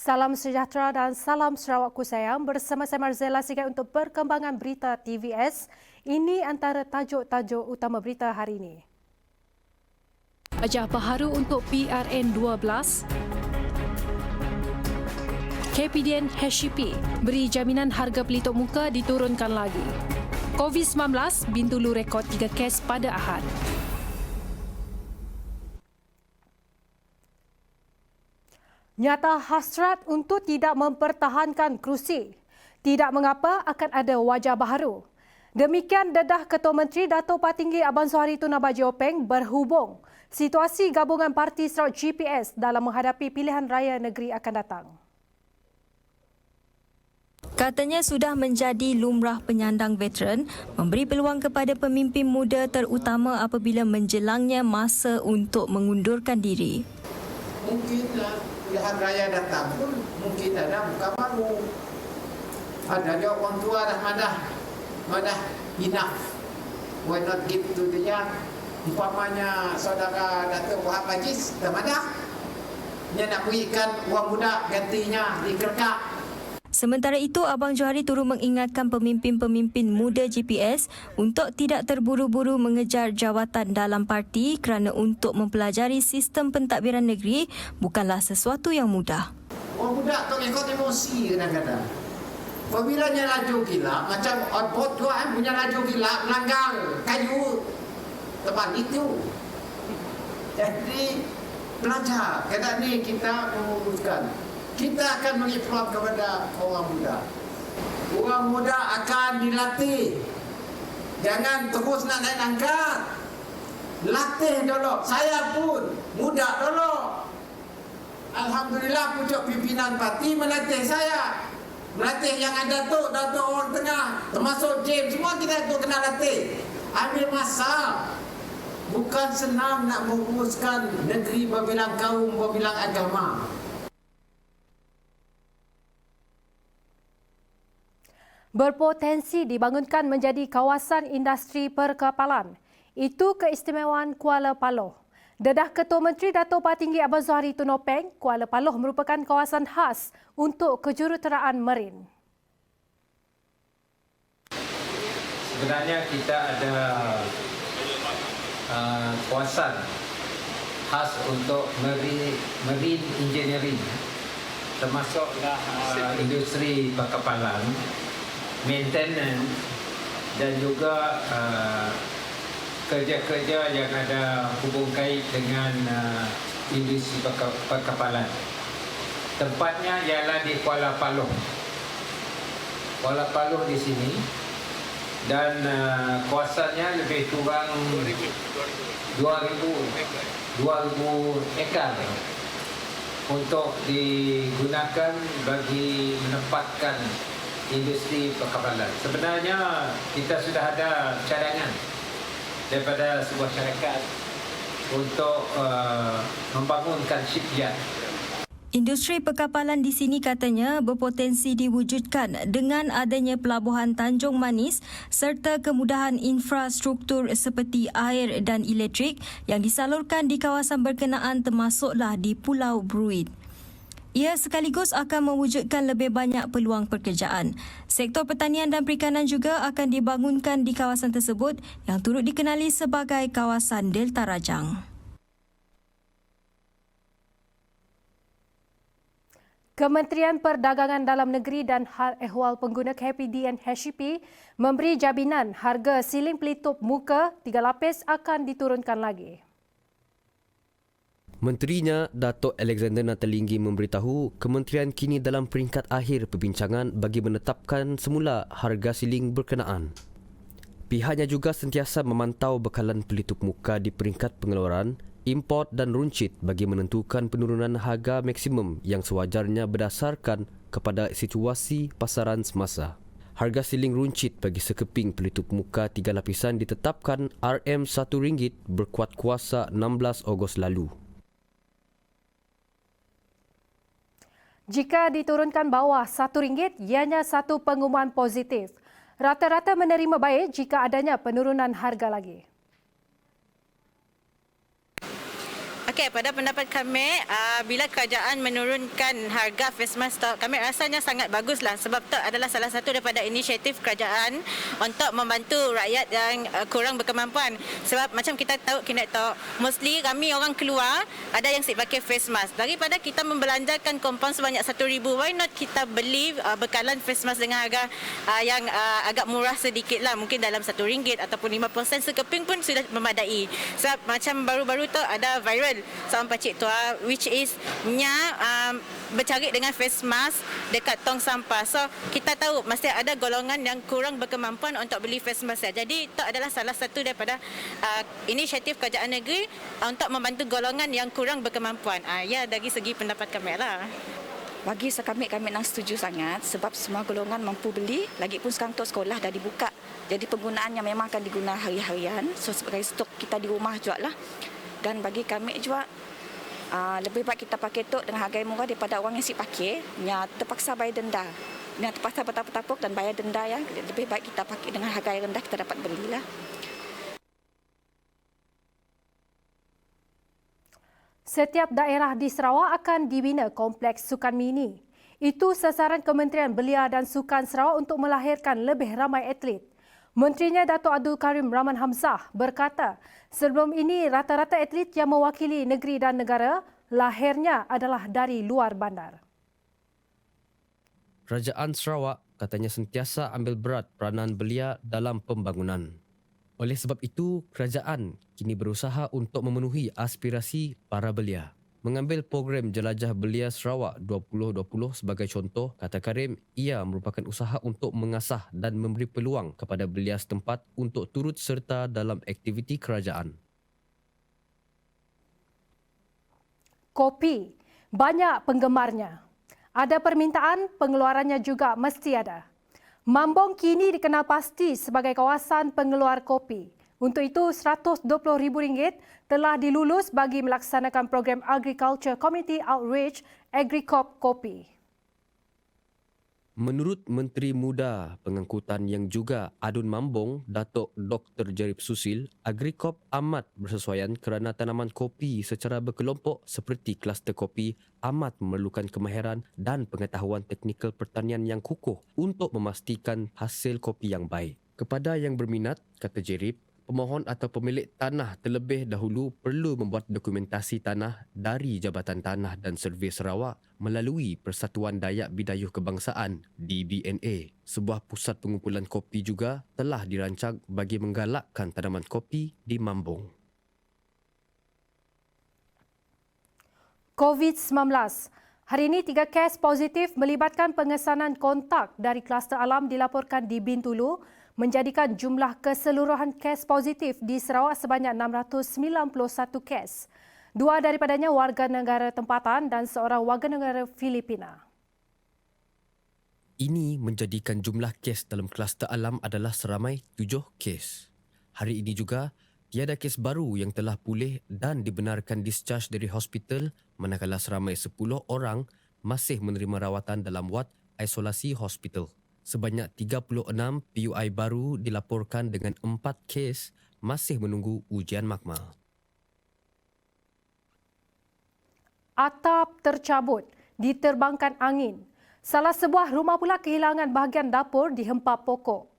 Salam sejahtera dan salam Sarawakku sayang. Bersama saya Marzella Sigai untuk perkembangan berita TVS. Ini antara tajuk-tajuk utama berita hari ini. Wajah baharu untuk PRN 12. KPDN HCP beri jaminan harga pelitup muka diturunkan lagi. COVID-19 Bintulu rekod 3 kes pada Ahad. Nyata hasrat untuk tidak mempertahankan kerusi. Tidak mengapa akan ada wajah baharu. Demikian dedah Ketua Menteri Dato' Patinggi Abang Zuhari Tun Abang Jiopeng berhubung situasi gabungan parti Sarawak GPS dalam menghadapi pilihan raya negeri akan datang. Katanya sudah menjadi lumrah penyandang veteran memberi peluang kepada pemimpin muda terutama apabila menjelangnya masa untuk mengundurkan diri. Mungkin pilihan raya datang pun mungkin ada muka baru. Ada dia orang tua dah madah enough. Why not give to the young? Umpamanya saudara Datuk Wahab Majis dah madah. Dia nak berikan orang muda gantinya dikerkak. Sementara itu, Abang Johari turut mengingatkan pemimpin-pemimpin muda GPS untuk tidak terburu-buru mengejar jawatan dalam parti kerana untuk mempelajari sistem pentadbiran negeri bukanlah sesuatu yang mudah. Orang muda tak ikut emosi kadang-kadang. Apabila dia laju gila, macam outboard tu punya laju gila, melanggar kayu tempat itu. Jadi, belajar. Kadang ni kita menguruskan. Kita akan beri peluang kepada orang muda. Orang muda akan dilatih. Jangan terus nak naik angkat. Latih dulu. Saya pun muda dulu. Alhamdulillah pucuk pimpinan parti melatih saya. Melatih yang ada Datuk orang tengah. Termasuk James. Semua kita tu kena latih. Ambil masa. Bukan senang nak menguruskan negeri berbilang kaum, berbilang agama. Berpotensi dibangunkan menjadi kawasan industri perkapalan. Itu keistimewaan Kuala Paloh. Dedah Ketua Menteri Dato' Patinggi Abang Zuhari Tun Openg, Kuala Paloh merupakan kawasan khas untuk kejuruteraan marin. Sebenarnya kita ada kawasan khas untuk marine engineering, termasuklah industri perkapalan, maintenance dan juga kerja-kerja yang ada hubung kait dengan industri perkapalan. Tempatnya ialah di Kuala Paloh. Kuala Paloh di sini dan kawasannya lebih kurang 2,000 ekar untuk digunakan bagi menempatkan industri perkapalan. Sebenarnya kita sudah ada cadangan daripada sebuah syarikat untuk membangunkan shipyard. Industri perkapalan di sini katanya berpotensi diwujudkan dengan adanya pelabuhan Tanjung Manis serta kemudahan infrastruktur seperti air dan elektrik yang disalurkan di kawasan berkenaan termasuklah di Pulau Bruit. Ia sekaligus akan mewujudkan lebih banyak peluang pekerjaan. Sektor pertanian dan perikanan juga akan dibangunkan di kawasan tersebut yang turut dikenali sebagai kawasan Delta Rajang. Kementerian Perdagangan Dalam Negeri dan Hal Ehwal Pengguna KPDN HCP memberi jaminan harga siling pelitup muka 3 lapis akan diturunkan lagi. Menterinya, Datuk Alexander Nathalinggi memberitahu kementerian kini dalam peringkat akhir perbincangan bagi menetapkan semula harga siling berkenaan. Pihaknya juga sentiasa memantau bekalan pelitup muka di peringkat pengeluaran, import dan runcit bagi menentukan penurunan harga maksimum yang sewajarnya berdasarkan kepada situasi pasaran semasa. Harga siling runcit bagi sekeping pelitup muka 3 lapisan ditetapkan RM1 berkuat kuasa 16 Ogos lalu. Jika diturunkan bawah RM1, ianya satu pengumuman positif. Rata-rata menerima baik jika adanya penurunan harga lagi. Okey, pada pendapat kami, bila kerajaan menurunkan harga face mask tu, kami rasanya sangat baguslah sebab tu adalah salah satu daripada inisiatif kerajaan untuk membantu rakyat yang kurang berkemampuan. Sebab macam kita tahu, mostly kami orang keluar ada yang sip pakai face mask. Daripada kita membelanjakan kompaun sebanyak 1,000, why not kita beli bekalan face mask dengan harga yang agak murah sedikit lah, mungkin dalam RM1 ataupun 50 sen sekeping pun sudah memadai. Sebab macam baru-baru tu ada viral seorang pakcik tua which is bercari dengan face mask dekat tong sampah. So kita tahu mesti ada golongan yang kurang berkemampuan untuk beli face mask. Jadi itu adalah salah satu daripada inisiatif kerajaan negeri untuk membantu golongan yang kurang berkemampuan. Ya, dari segi pendapat kami lah. Bagi kami nak setuju sangat sebab semua golongan mampu beli. Lagipun sekarang tu sekolah dah dibuka. Jadi penggunaannya memang akan digunakan hari-harian. So sebagai stok kita di rumah jual lah. Dan bagi kami juga lebih baik kita pakai tok dengan harga yang murah daripada orang yang sip pakai yang terpaksa bayar denda. Yang terpaksa bertapuk-tapuk dan bayar denda ya. Lebih baik kita pakai dengan harga yang rendah, kita dapat belilah. Setiap daerah di Sarawak akan dibina kompleks sukan mini. Itu sasaran Kementerian Belia dan Sukan Sarawak untuk melahirkan lebih ramai atlet. Menterinya Dato' Abdul Karim Rahman Hamzah berkata, sebelum ini rata-rata atlet yang mewakili negeri dan negara lahirnya adalah dari luar bandar. Kerajaan Sarawak katanya sentiasa ambil berat peranan belia dalam pembangunan. Oleh sebab itu, kerajaan kini berusaha untuk memenuhi aspirasi para belia. Mengambil program Jelajah Belia Sarawak 2020 sebagai contoh, kata Karim, ia merupakan usaha untuk mengasah dan memberi peluang kepada belia setempat untuk turut serta dalam aktiviti kerajaan. Kopi, banyak penggemarnya. Ada permintaan, pengeluarannya juga mesti ada. Mambong kini dikenal pasti sebagai kawasan pengeluar kopi. Untuk itu, RM120,000 telah dilulus bagi melaksanakan program Agriculture Community Outreach AgriCop Kopi. Menurut Menteri Muda Pengangkutan yang juga Adun Mambong, Datuk Dr. Jarib Susil, AgriCop amat bersesuaian kerana tanaman kopi secara berkelompok seperti kluster kopi amat memerlukan kemahiran dan pengetahuan teknikal pertanian yang kukuh untuk memastikan hasil kopi yang baik. Kepada yang berminat, kata Jarib, pemohon atau pemilik tanah terlebih dahulu perlu membuat dokumentasi tanah dari Jabatan Tanah dan Servis Sarawak melalui Persatuan Dayak Bidayuh Kebangsaan DBNA. Sebuah pusat pengumpulan kopi juga telah dirancang bagi menggalakkan tanaman kopi di Mambong. COVID-19. Hari ini 3 kes positif melibatkan pengesanan kontak dari kluster alam dilaporkan di Bintulu, menjadikan jumlah keseluruhan kes positif di Sarawak sebanyak 691 kes. 2 daripadanya warga negara tempatan dan seorang warga negara Filipina. Ini menjadikan jumlah kes dalam kluster alam adalah seramai 7 kes. Hari ini juga, tiada kes baru yang telah pulih dan dibenarkan discharge dari hospital, manakala seramai 10 orang masih menerima rawatan dalam wad isolasi hospital. Sebanyak 36 PUI baru dilaporkan dengan 4 kes masih menunggu ujian makmal. Atap tercabut, diterbangkan angin. Salah sebuah rumah pula kehilangan bahagian dapur dihempap pokok.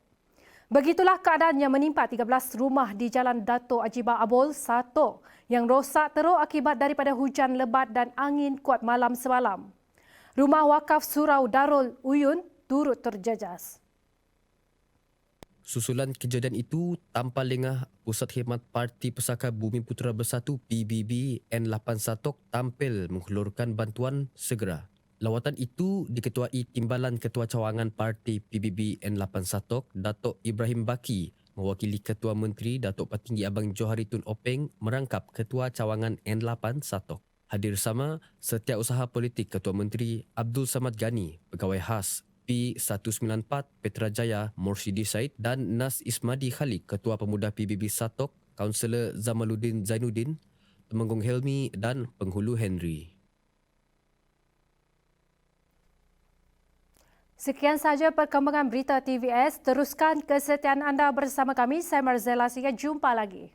Begitulah keadaan yang menimpa 13 rumah di Jalan Dato' Ajibah Abol, Sato yang rosak teruk akibat daripada hujan lebat dan angin kuat malam semalam. Rumah wakaf Surau Darul Uyun turut terjejas. Susulan kejadian itu, tanpa lengah Pusat Khidmat Parti Pesaka Bumi Putera Bersatu PBB N8 Satok tampil menghulurkan bantuan segera. Lawatan itu diketuai Timbalan Ketua Cawangan Parti PBB N8 Satok, Datuk Ibrahim Baki, mewakili Ketua Menteri Datuk Patinggi Abang Johari Tun Openg merangkap Ketua Cawangan N8 Satok. Hadir sama Setiausaha Politik Ketua Menteri Abdul Samad Ghani, Pegawai Khas P194 Petrajaya Morsyidi Said dan Nas Ismadi Khalik, Ketua Pemuda PBB Satok, Kaunselor Zamaluddin Zainuddin, Temenggung Helmi dan Penghulu Henry. Sekian sahaja perkembangan berita TVS. Teruskan kesetiaan anda bersama kami. Saya Marzella. Jumpa lagi.